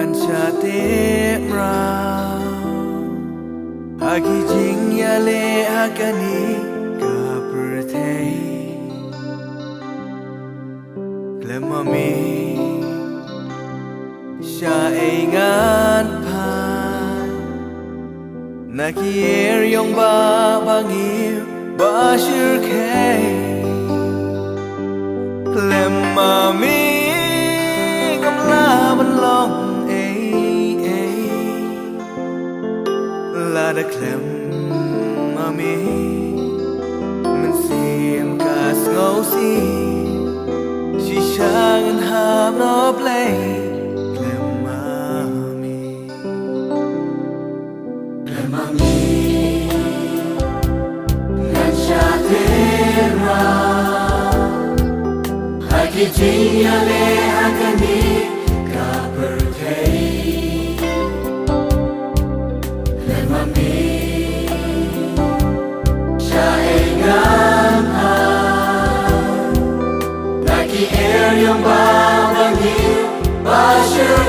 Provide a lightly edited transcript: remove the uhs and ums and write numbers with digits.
Ngante mrao Aki jing ya le akani ka perthei Klemami Sha engan pan Naki er yong ba bangir ba shir kei Klemami Gamla ban long La da klem mami Man sim kas ngau si She shang and have no play Klem mami Ngan sha te ra Haki jing ya le hakani ka perthei Yang bawang hiu, basir